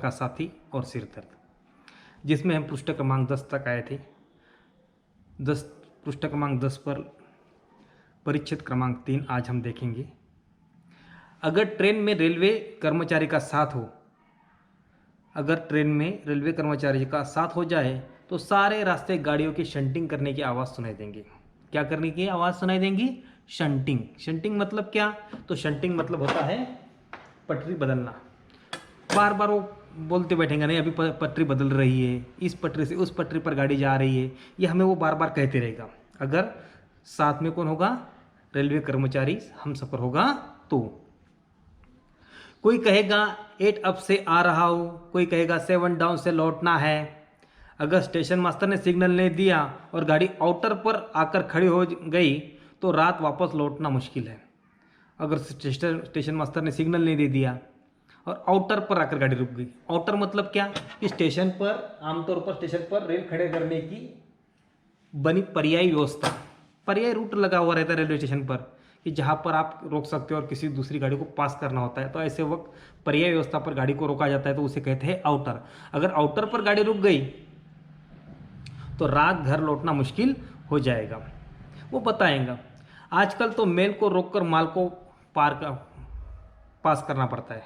का साथी और सिर दर्द, जिसमें हम पृष्ठ क्रमांक 10 तक आए थे। 10 पृष्ठ क्रमांक 10 पर परिच्छेद क्रमांक 3 आज हम देखेंगे। अगर ट्रेन में रेलवे कर्मचारी का साथ हो, अगर ट्रेन में रेलवे कर्मचारी का साथ हो जाए तो सारे रास्ते गाड़ियों की शंटिंग करने की आवाज़ सुनाई देंगी। क्या करने की आवाज़ सुनाई देंगी? शंटिंग। शंटिंग मतलब क्या? तो शंटिंग मतलब होता है पटरी बदलना। बार बार वो बोलते बैठेंगे नहीं अभी पटरी बदल रही है, इस पटरी से उस पटरी पर गाड़ी जा रही है, ये हमें वो बार बार कहते रहेगा। अगर साथ में कौन होगा? रेलवे कर्मचारी हम सफ़र होगा तो। कोई कहेगा 8 अप से आ रहा हूँ, कोई कहेगा 7 डाउन से लौटना है। अगर स्टेशन मास्टर ने सिग्नल नहीं दिया और गाड़ी आउटर पर आकर खड़ी हो गई तो रात वापस लौटना मुश्किल है। अगर स्टेशन मास्टर ने सिग्नल नहीं दे दिया और आउटर पर आकर गाड़ी रुक गई। आउटर मतलब क्या? कि स्टेशन पर, आमतौर पर स्टेशन पर रेल खड़े करने की बनी पर्यायी व्यवस्था, पर्यायी रूट लगा हुआ रहता है रेलवे स्टेशन पर कि जहाँ पर आप रोक सकते हो और किसी दूसरी गाड़ी को पास करना होता है। तो ऐसे वक्त पर्यायी व्यवस्था पर गाड़ी को रोका जाता है, तो उसे कहते हैं आउटर। अगर आउटर पर गाड़ी रुक गई तो रात घर लौटना मुश्किल हो जाएगा। वो बताएंगा। आजकल तो मेल को रोककर माल को पास करना पड़ता है,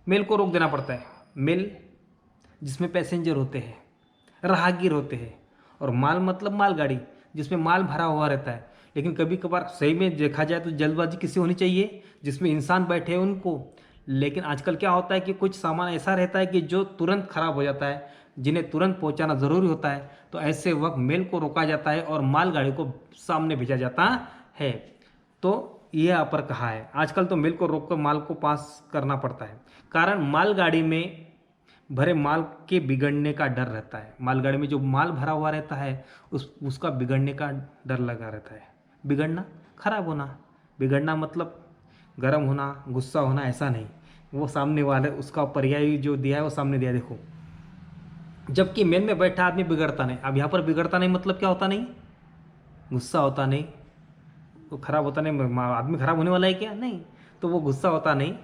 मेल को रोक देना पड़ता है। मेल जिसमें पैसेंजर होते हैं, राहगीर होते हैं, और माल मतलब मालगाड़ी जिसमें माल भरा हुआ रहता है। लेकिन कभी कभार सही में देखा जाए तो जल्दबाजी किसी होनी चाहिए जिसमें इंसान बैठे हैं उनको। लेकिन आजकल क्या होता है कि कुछ सामान ऐसा रहता है कि जो तुरंत खराब हो जाता है, जिन्हें तुरंत पहुंचाना ज़रूरी होता है। तो ऐसे वक्त मेल को रोका जाता है और मालगाड़ी को सामने भेजा जाता है। तो ये यहाँ पर कहा है आजकल तो मेल को रोककर माल को पास करना पड़ता है। कारण मालगाड़ी में भरे माल के बिगड़ने का डर रहता है। मालगाड़ी में जो माल भरा हुआ रहता है उसका बिगड़ने का डर लगा रहता है। बिगड़ना, खराब होना। बिगड़ना मतलब गर्म होना, गुस्सा होना, ऐसा नहीं। वो सामने वाले उसका पर्याय जो दिया है वो सामने दिया। देखो, जबकि मेल में बैठा आदमी बिगड़ता नहीं। अब यहाँ पर बिगड़ता नहीं मतलब क्या होता नहीं? गुस्सा होता नहीं, वो खराब होता नहीं। आदमी खराब होने वाला है क्या? नहीं। तो वो गुस्सा होता नहीं,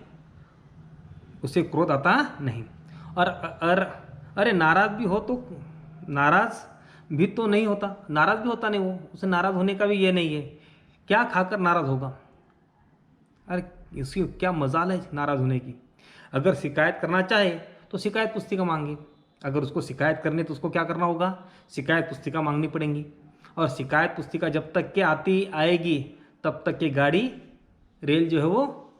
उसे क्रोध आता नहीं। और अरे नाराज भी हो तो, नाराज भी तो नहीं होता, नाराज भी होता नहीं वो, उसे नाराज होने का भी ये नहीं है। क्या खाकर नाराज होगा? अरे इसकी क्या मजाल है नाराज होने की? अगर शिकायत करना चाहे तो शिकायत पुस्तिका मांगे। अगर उसको शिकायत करनी तो उसको क्या करना होगा? शिकायत पुस्तिका मांगनी पड़ेगी। और शिकायत पुस्तिका जब तक के आती आएगी तब तक की गाड़ी, रेल जो है वो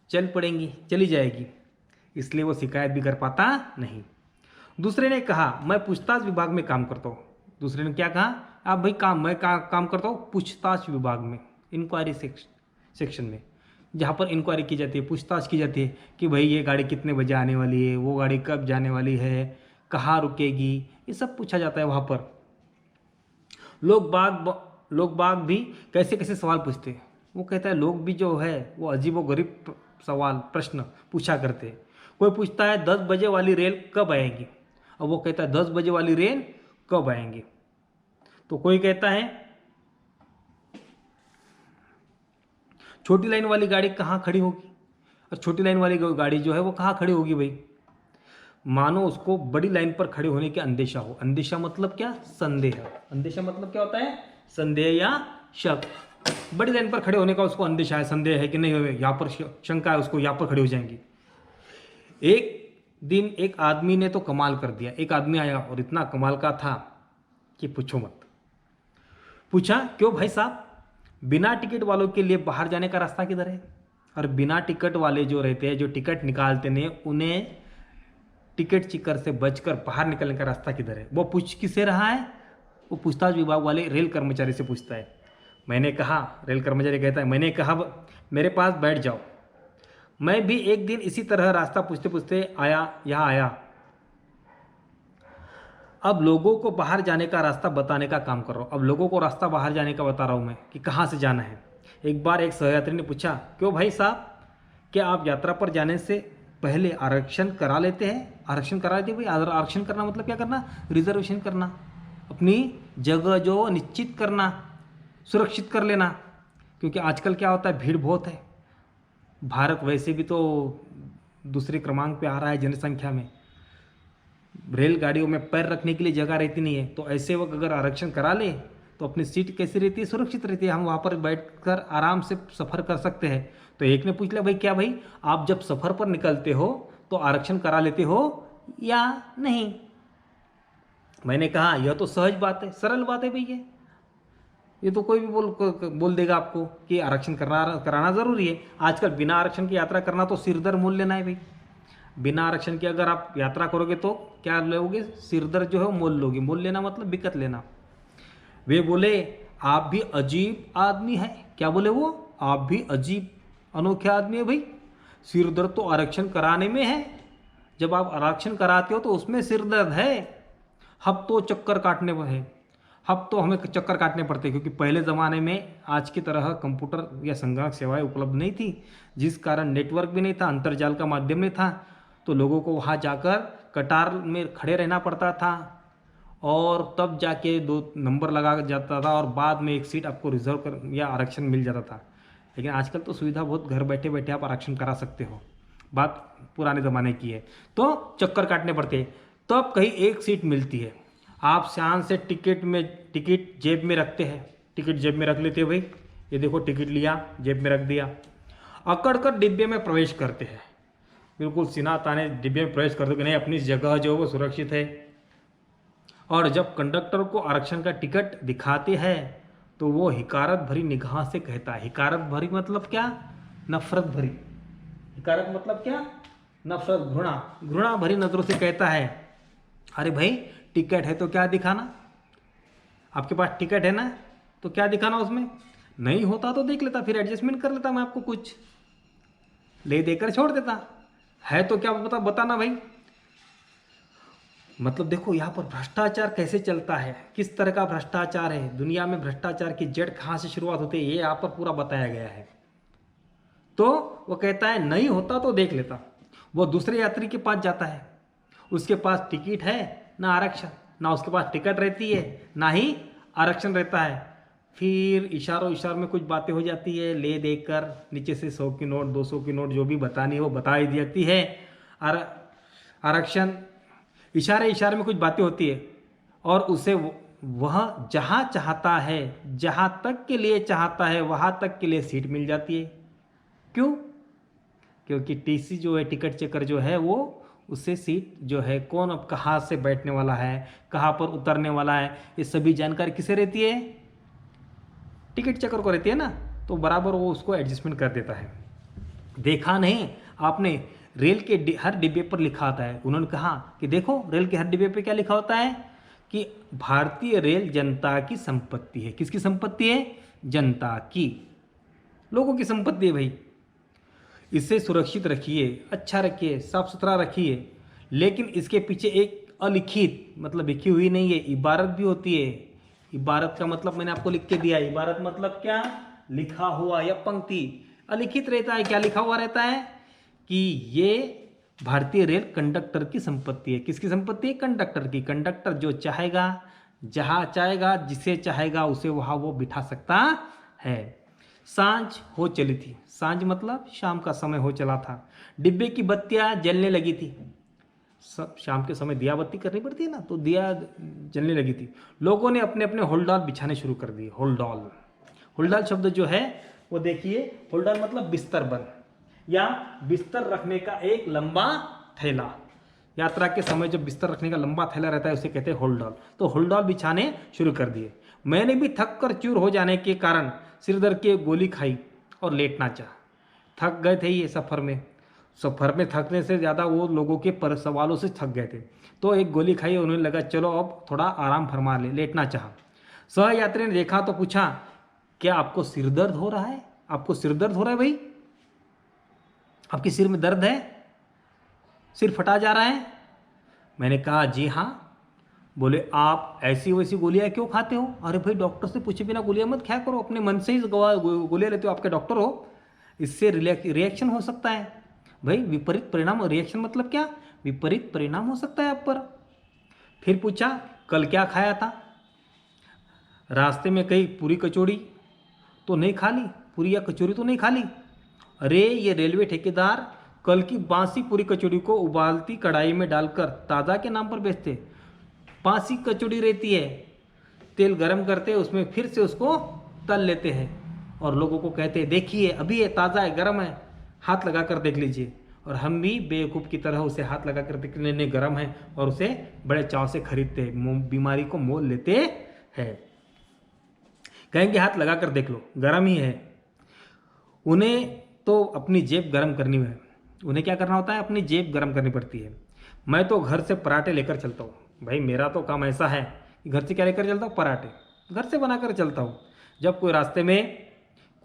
चली जाएगी। इसलिए वो शिकायत भी कर पाता नहीं। दूसरे ने कहा मैं पूछताछ विभाग में काम करता हूँ। दूसरे ने क्या कहा? आप भाई मैं काम करता हूँ पूछताछ विभाग में, इंक्वायरी सेक्शन में, जहाँ पर इंक्वायरी की जाती है, पूछताछ की जाती है कि भाई ये गाड़ी कितने बजे आने वाली है, वो गाड़ी कब जाने वाली है, कहाँ रुकेगी, ये सब पूछा जाता है वहाँ पर। लोग बाग भी कैसे कैसे सवाल पूछते हैं। वो कहता है लोग भी जो है वो अजीबोगरीब सवाल प्रश्न पूछा करते हैं। कोई पूछता है 10 बजे वाली रेल कब आएगी, और वो कहता है 10 बजे वाली रेल कब आएंगी। तो कोई कहता है छोटी लाइन वाली गाड़ी कहाँ खड़ी होगी, और छोटी लाइन वाली गाड़ी जो है वो कहाँ खड़ी होगी भाई? मानो उसको बड़ी लाइन पर खड़े होने की अंदेशा हो। अंदेशा मतलब क्या? संदेह। अंदेशा मतलब क्या होता है? संदेह या शक। बड़ी लाइन पर खड़े होने का उसको अंदेशा है, संदेह है कि नहीं यहाँ पर शंका है उसको, यहाँ पर खड़े हो जाएंगे। एक दिन एक आदमी ने तो कमाल कर दिया। एक आदमी आया और इतना कमाल का था कि पूछो मत। पूछा क्यों भाई साहब, बिना टिकट वालों के लिए बाहर जाने का रास्ता किधर है? और बिना टिकट वाले जो रहते हैं, जो टिकट निकालते नहीं, उन्हें टिकट चिकर से बचकर बाहर निकलने का रास्ता किधर है? वो पूछ किससे रहा है? वो पूछताछ विभाग वाले रेल कर्मचारी से पूछता है। मैंने कहा, रेल कर्मचारी कहता है मैंने कहा मेरे पास बैठ जाओ। मैं भी एक दिन इसी तरह रास्ता पूछते पूछते यहाँ आया। अब लोगों को बाहर जाने का रास्ता बताने का काम कर रहा हूँ। अब लोगों को रास्ता बाहर जाने का बता रहा हूँ मैं कि कहाँ से जाना है। एक बार एक सहयात्री ने पूछा क्यों भाई साहब, क्या आप यात्रा पर जाने से पहले आरक्षण करा लेते हैं? आरक्षण करा लेते भाई। आरक्षण करना मतलब क्या करना? रिजर्वेशन करना, अपनी जगह जो निश्चित करना, सुरक्षित कर लेना। क्योंकि आजकल क्या होता है, भीड़ बहुत है। भारत वैसे भी तो दूसरे क्रमांक पे आ रहा है जनसंख्या में, रेलगाड़ियों में पैर रखने के लिए जगह रहती नहीं है, तो ऐसे वक्त अगर आरक्षण करा ले तो अपनी सीट कैसी रहती है, सुरक्षित रहती है, हम वहाँ पर बैठकर आराम से सफ़र कर सकते हैं। तो एक ने पूछ लिया, भाई क्या भाई आप जब सफ़र पर निकलते हो तो आरक्षण करा लेते हो या नहीं? मैंने कहा यह तो सहज बात है, सरल बात है भैया, ये तो कोई भी बोल देगा आपको कि आरक्षण कराना ज़रूरी है। आजकल बिना आरक्षण की यात्रा करना तो सिरदर्द मोल लेना है भाई। बिना आरक्षण के अगर आप यात्रा करोगे तो क्या लोगे, सिरदर्द जो है मोल लोगे। मोल लेना मतलब दिक्कत लेना। वे बोले आप भी अजीब आदमी है। क्या बोले वो? आप भी अजीब अनोखे आदमी है भाई, सिर दर्द तो आरक्षण कराने में है, जब आप आरक्षण कराते हो तो उसमें सिर दर्द है। अब तो चक्कर काटने पर है, अब तो हमें चक्कर काटने पड़ते हैं, क्योंकि पहले ज़माने में आज की तरह कंप्यूटर या संगणक सेवाएं उपलब्ध नहीं थी, जिस कारण नेटवर्क भी नहीं था, अंतर्जाल का माध्यम नहीं था, तो लोगों को वहाँ जाकर कतार में खड़े रहना पड़ता था और तब जाके 2 नंबर लगा जाता था और बाद में एक सीट आपको रिजर्व कर या आरक्षण मिल जाता था। लेकिन आजकल तो सुविधा बहुत, घर बैठे बैठे आप आरक्षण करा सकते हो। बात पुराने ज़माने की है, तो चक्कर काटने पड़ते हैं, तब कहीं एक सीट मिलती है। आप शान से टिकट जेब में रखते हैं, टिकट जेब में रख लेते हैं भाई, ये देखो टिकट लिया जेब में रख दिया, अकड़ कर डिब्बे में प्रवेश करते हैं। बिल्कुल सीना ताने डिब्बे में प्रवेश करते कि नहीं, अपनी जगह जो वो सुरक्षित है। और जब कंडक्टर को आरक्षण का टिकट दिखाते हैं तो वो हिकारत भरी निगाह से कहता है, हिकारत भरी मतलब क्या, नफरत भरी, हिकारत मतलब क्या, नफरत, घृणा भरी नजरों से कहता है, अरे भाई टिकट है तो क्या दिखाना, आपके पास टिकट है ना तो क्या दिखाना उसमें, नहीं होता तो देख लेता, फिर एडजस्टमेंट कर लेता, मैं आपको कुछ ले देकर छोड़ देता, है तो क्या बताना भाई। मतलब देखो यहाँ पर भ्रष्टाचार कैसे चलता है, किस तरह का भ्रष्टाचार है, दुनिया में भ्रष्टाचार की जड़ कहाँ से शुरुआत होती है, ये यहाँ पर पूरा बताया गया है। तो वो कहता है नहीं होता तो देख लेता, वो दूसरे यात्री के पास जाता है, उसके पास टिकट है ना आरक्षण, ना उसके पास टिकट रहती है ना ही आरक्षण रहता है, फिर इशारों में कुछ बातें हो जाती है, ले देकर नीचे से 100 की नोट 200 की नोट जो भी बतानी हो बता ही जाती है। आरक्षण इशारे में कुछ बातें होती है और उसे वह जहाँ चाहता है, जहाँ तक के लिए चाहता है वहाँ तक के लिए सीट मिल जाती है। क्यों? क्योंकि टीसी जो है, टिकट चेकर जो है, वो उससे सीट जो है, कौन अब कहाँ से बैठने वाला है, कहाँ पर उतरने वाला है, ये सभी जानकारी किसे रहती है, टिकट चेकर को रहती है ना, तो बराबर वो उसको एडजस्टमेंट कर देता है। देखा नहीं आपने, रेल के हर डिब्बे पर लिखा होता है, उन्होंने कहा कि देखो रेल के हर डिब्बे पे क्या लिखा होता है कि भारतीय रेल जनता की संपत्ति है। किसकी संपत्ति है? जनता की, लोगों की संपत्ति है भाई, इसे सुरक्षित रखिए, अच्छा रखिए, साफ सुथरा रखिए। लेकिन इसके पीछे एक अलिखित, मतलब लिखी हुई नहीं है, इबारत भी होती है। इबारत का मतलब मैंने आपको लिख के दिया, इबारत मतलब क्या, लिखा हुआ या पंक्ति। अलिखित रहता है, क्या लिखा हुआ रहता है कि ये भारतीय रेल कंडक्टर की संपत्ति है। किसकी संपत्ति है? कंडक्टर की। कंडक्टर जो चाहेगा, जहाँ चाहेगा, जिसे चाहेगा उसे वहाँ वो बिठा सकता है। सांझ हो चली थी, सांझ मतलब शाम का समय हो चला था, डिब्बे की बत्तियाँ जलने लगी थी। सब शाम के समय दिया बत्ती करनी पड़ती है ना, तो दिया जलने लगी थी। लोगों ने अपने अपने होल्डॉल बिछाने शुरू कर दिए। होल्डॉल, होल्डॉल शब्द जो है वो देखिए, होल्डॉल मतलब बिस्तर बंद या बिस्तर रखने का एक लंबा थैला। यात्रा के समय जो बिस्तर रखने का लंबा थैला रहता है उसे कहते हैं होल्डॉल। तो होल्डॉल बिछाने शुरू कर दिए। मैंने भी थक कर चूर हो जाने के कारण सिर दर्द की एक गोली खाई और लेटना चाहा। थक गए थे ये सफ़र में थकने से ज़्यादा वो लोगों के सवालों से थक गए थे, तो एक गोली खाई, उन्हें लगा चलो अब थोड़ा आराम फरमा ले, लेटना चाहा। सहयात्री ने देखा तो पूछा, क्या आपको सिर दर्द हो रहा है? आपको सिर दर्द हो रहा है भाई? आपके सिर में दर्द है? सिर फटा जा रहा है? मैंने कहा जी हाँ। बोले आप ऐसी वैसी गोलियां क्यों खाते हो? अरे भाई डॉक्टर से पूछे बिना गोलियां मत खाया करो, अपने मन से ही गोलियां लेते हो, आपके डॉक्टर हो, इससे रिएक्शन हो सकता है। भाई विपरीत परिणाम, रिएक्शन मतलब क्या, विपरीत परिणाम हो सकता है आप पर। फिर पूछा कल क्या खाया था? रास्ते में कहीं पूरी कचौड़ी तो नहीं खा ली, पूरी या कचौरी तो नहीं खा ली? अरे ये रेलवे ठेकेदार कल की बासी पूरी कचौड़ी को उबालती कढ़ाई में डालकर ताज़ा के नाम पर बेचते। बासी कचौड़ी रहती है, तेल गरम करते हैं, उसमें फिर से उसको तल लेते हैं और लोगों को कहते हैं देखिए अभी ये ताज़ा है, गरम है, हाथ लगा कर देख लीजिए। और हम भी बेवकूफ़ की तरह उसे हाथ लगा कर देख लेने गरम है और उसे बड़े चाव से खरीदते हैं, बीमारी को मोल लेते हैं। कहेंगे हाथ लगा कर देख लो, गरम ही है। उन्हें तो अपनी जेब गरम करनी है, उन्हें क्या करना होता है, अपनी जेब गरम करनी पड़ती है। मैं तो घर से पराठे लेकर चलता हूँ। भाई मेरा तो काम ऐसा है कि घर से क्या लेकर चलता हूँ, पराठे घर से बना कर चलता हूँ। जब कोई रास्ते में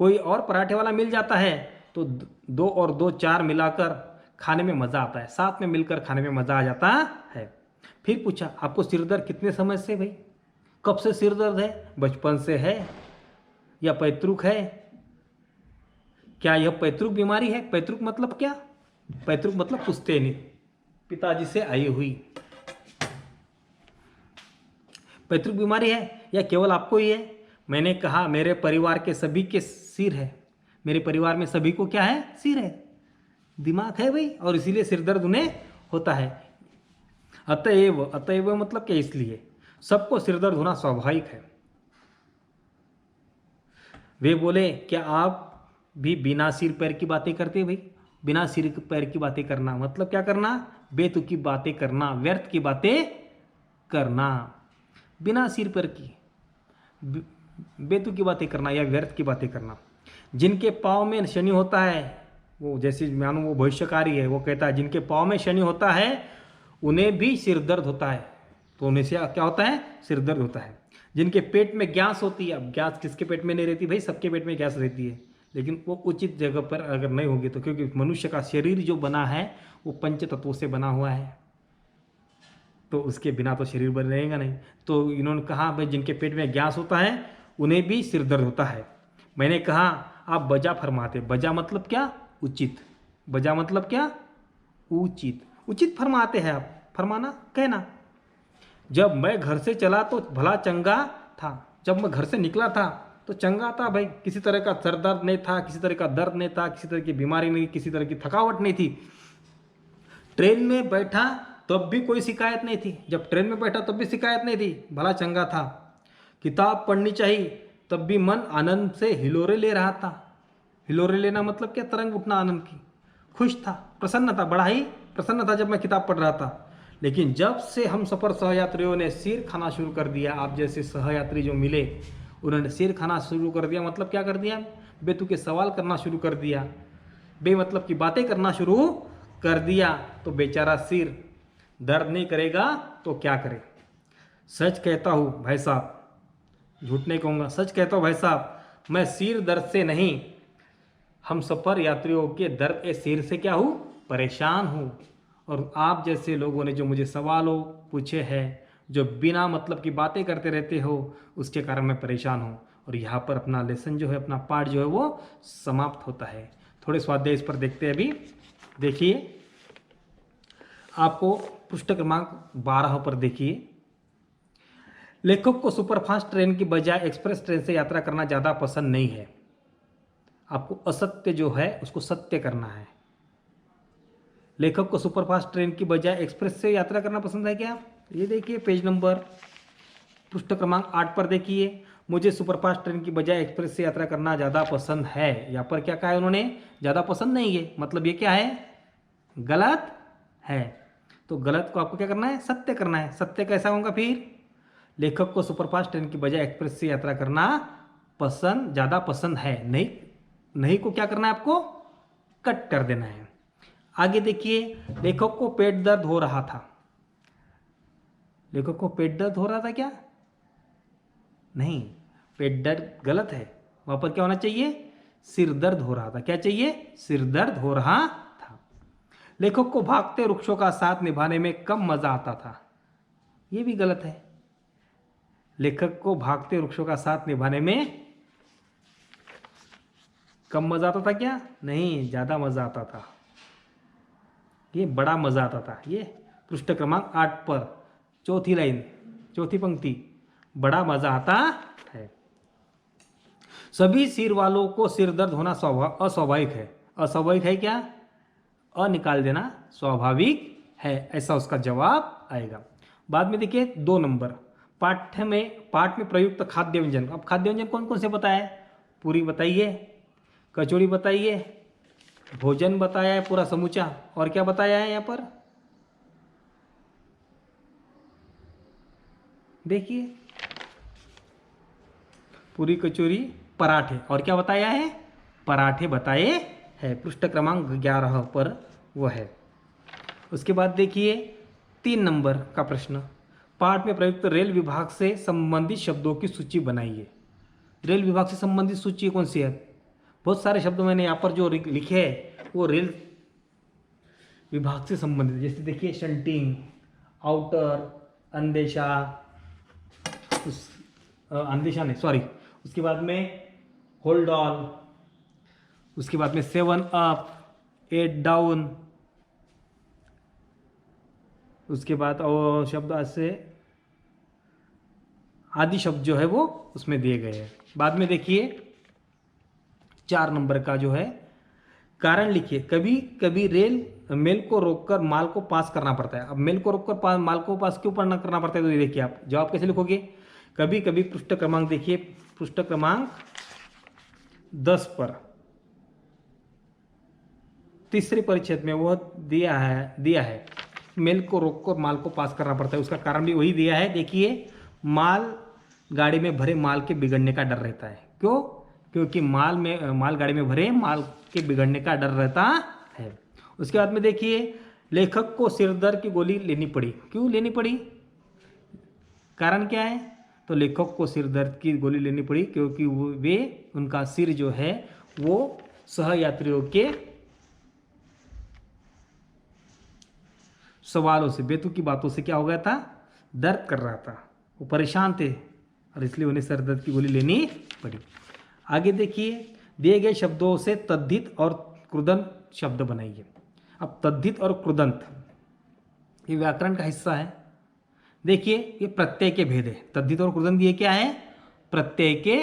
कोई और पराठे वाला मिल जाता है तो 2 और 2 4 मिलाकर खाने में मज़ा आता है, साथ में मिलकर खाने में मज़ा आ जाता है। फिर पूछा आपको सिर दर्द कितने समय से, भाई कब से सिर दर्द है, बचपन से है या पैतृक है, क्या यह पैतृक बीमारी है? पैतृक मतलब क्या? पैतृक मतलब पुश्तैनी, पिताजी से आई हुई पैतृक बीमारी है या केवल आपको ही है? मैंने कहा मेरे परिवार के सभी के सिर है। मेरे परिवार में सभी को क्या है, सिर है, दिमाग है भाई, और इसीलिए सिर दर्द उन्हें होता है। अतएव मतलब क्या, इसलिए सबको सिर दर्द होना स्वाभाविक है। वे बोले क्या आप भी बिना सिर पैर की बातें करते हैं? भाई बिना सिर पैर की बातें करना मतलब क्या करना, बेतुकी बातें करना, व्यर्थ की बातें करना, बिना सिर पैर की बेतुकी बातें करना या व्यर्थ की बातें करना। जिनके पाँव में शनि होता है, वो जैसे मानो वो भविष्यकारी है, वो कहता है जिनके पाँव में शनि होता है उन्हें भी सिर दर्द होता है। तो उन्हें से क्या होता है, सिर दर्द होता है। जिनके पेट में गैस होती है, अब गैस किसके पेट में नहीं रहती भाई, सबके पेट में गैस रहती है, लेकिन वो उचित जगह पर अगर नहीं होगी तो, क्योंकि मनुष्य का शरीर जो बना है वो पंच तत्वों से बना हुआ है, तो उसके बिना तो शरीर बन रहेगा नहीं। तो इन्होंने कहा भाई जिनके पेट में गैस होता है उन्हें भी सिर दर्द होता है। मैंने कहा आप बजा फरमाते, बजा मतलब क्या, उचित, बजा मतलब क्या, उचित, उचित फरमाते हैं आप, फरमाना कहना। जब मैं घर से चला तो भला चंगा था, जब मैं घर से निकला था तो चंगा था भाई, किसी तरह का सर दर्द नहीं था, किसी तरह का दर्द नहीं था, किसी तरह की बीमारी नहीं, किसी तरह की थकावट नहीं थी। ट्रेन में बैठा तब भी कोई शिकायत नहीं थी, जब ट्रेन में बैठा तब भी शिकायत नहीं थी, भला चंगा था। किताब पढ़नी चाहिए तब भी मन आनंद से हिलोरे ले रहा था। हिलोरे लेना मतलब क्या, तरंग उठना आनंद की, खुश था, प्रसन्न था, बड़ा ही प्रसन्न था जब मैं किताब पढ़ रहा था। लेकिन जब से हम सफ़र सहयात्रियों ने सिर खाना शुरू कर दिया, आप जैसे सहयात्री जो मिले उन्होंने सिर खाना शुरू कर दिया, मतलब क्या कर दिया, बेतुके सवाल करना शुरू कर दिया, बेमतलब की बातें करना शुरू कर दिया, तो बेचारा सिर दर्द नहीं करेगा तो क्या करे। सच कहता हूँ भाई साहब, झूठ नहीं कहूँगा, सच कहता हूँ भाई साहब, मैं सिर दर्द से नहीं, हम सफ़र यात्रियों के दर्द के सिर से क्या हूँ, परेशान हूँ। और आप जैसे लोगों ने जो मुझे सवालों पूछे हैं, जो बिना मतलब की बातें करते रहते हो, उसके कारण मैं परेशान हूँ। और यहाँ पर अपना लेसन जो है, अपना पाठ जो है वो समाप्त होता है। थोड़े स्वाध्याय इस पर देखते हैं अभी। देखिए आपको पृष्ठ क्रमांक 12 पर देखिए, लेखक को सुपरफास्ट ट्रेन की बजाय एक्सप्रेस ट्रेन से यात्रा करना ज़्यादा पसंद नहीं है। आपको असत्य जो है उसको सत्य करना है। लेखक को सुपरफास्ट ट्रेन की बजाय एक्सप्रेस से यात्रा करना पसंद है क्या? ये देखिए पेज नंबर पृष्ठ क्रमांक 8 पर देखिए, मुझे सुपरफास्ट ट्रेन की बजाय एक्सप्रेस से यात्रा करना ज़्यादा पसंद है। यहाँ पर क्या कहा है उन्होंने, ज़्यादा पसंद नहीं है, मतलब ये क्या है, गलत है। तो गलत को आपको क्या करना है, सत्य करना है। सत्य कैसा होगा फिर, लेखक को सुपरफास्ट ट्रेन की बजाय एक्सप्रेस से यात्रा करना पसंद, ज़्यादा पसंद है। नहीं, नहीं को क्या करना है, आपको कट कर देना है। आगे देखिए, लेखक को पेट दर्द हो रहा था। लेखक को पेट दर्द हो रहा था क्या, नहीं, पेट दर्द गलत है, वहां पर क्या होना चाहिए, सिर दर्द हो रहा था। क्या चाहिए, सिर दर्द हो रहा था। लेखक को भागते वृक्षों का साथ निभाने में कम मजा आता था। यह भी गलत है। लेखक को भागते वृक्षों का साथ निभाने में कम मजा आता था क्या, नहीं, ज्यादा मजा आता था, ये बड़ा मजा आता था। ये पृष्ठ क्रमांक 8 पर चौथी लाइन, चौथी पंक्ति, बड़ा मजा आता है। सभी सिर वालों को सिर दर्द होना अस्वाभाविक है। अस्वाभाविक है क्या, अ निकाल देना स्वाभाविक है, ऐसा उसका जवाब आएगा। बाद में देखिए 2 नंबर, पाठ में प्रयुक्त खाद्य व्यंजन। अब खाद्य व्यंजन कौन कौन से बताया है? पूरी बताइए, कचौड़ी बताइए, भोजन बताया है पूरा समूचा, और क्या बताया है यहाँ पर देखिए, पूरी कचौरी पराठे, और क्या बताया है? पराठे बताए है, पृष्ठ क्रमांक 11 पर वह है। उसके बाद देखिए 3 नंबर का प्रश्न, पाठ में प्रयुक्त रेल विभाग से संबंधित शब्दों की सूची बनाइए। रेल विभाग से संबंधित सूची कौन सी है? बहुत सारे शब्द मैंने यहाँ पर जो लिखे हैं वो रेल विभाग से संबंधित, जैसे देखिए शंटिंग, आउटर, अंदेशा, अंदेशा नहीं सॉरी, उसके बाद में होल्ड ऑन, उसके बाद में 7 अप, 8 डाउन, उसके बाद और शब्द ऐसे आदि शब्द जो है वो उसमें दिए गए हैं। बाद में देखिए 4 नंबर का जो है कारण लिखिए। कभी कभी मेल को रोककर माल को पास करना पड़ता है। अब मेल को रोककर माल को पास क्यों करना पड़ता है, तो ये देखिए आप जवाब कैसे लिखोगे। कभी कभी पृष्ठ क्रमांक देखिए, पृष्ठ क्रमांक 10 पर तीसरे परिच्छेद में वह दिया है मेल को रोककर माल को पास करना पड़ता है। उसका कारण भी वही दिया है, देखिए माल गाड़ी में भरे माल के बिगड़ने का डर रहता है। क्यों? क्योंकि माल गाड़ी में भरे माल के बिगड़ने का डर रहता है। उसके बाद में देखिए लेखक को सिरदर्द की गोली लेनी पड़ी। क्यों लेनी पड़ी? कारण क्या है? तो लेखक को सिरदर्द की गोली लेनी पड़ी क्योंकि उनका सिर जो है वो सहयात्रियों के सवालों से, बेतुकी बातों से क्या हो गया था, दर्द कर रहा था, वो परेशान थे और इसलिए उन्हें सर दर्द की गोली लेनी पड़ी। आगे देखिए दिए गए शब्दों से तद्धित और कृदंत शब्द बनाइए। अब तद्धित और कृदंत ये व्याकरण का हिस्सा है। देखिए ये प्रत्यय के भेद है। तद्धित और कृदंत ये क्या है? प्रत्यय के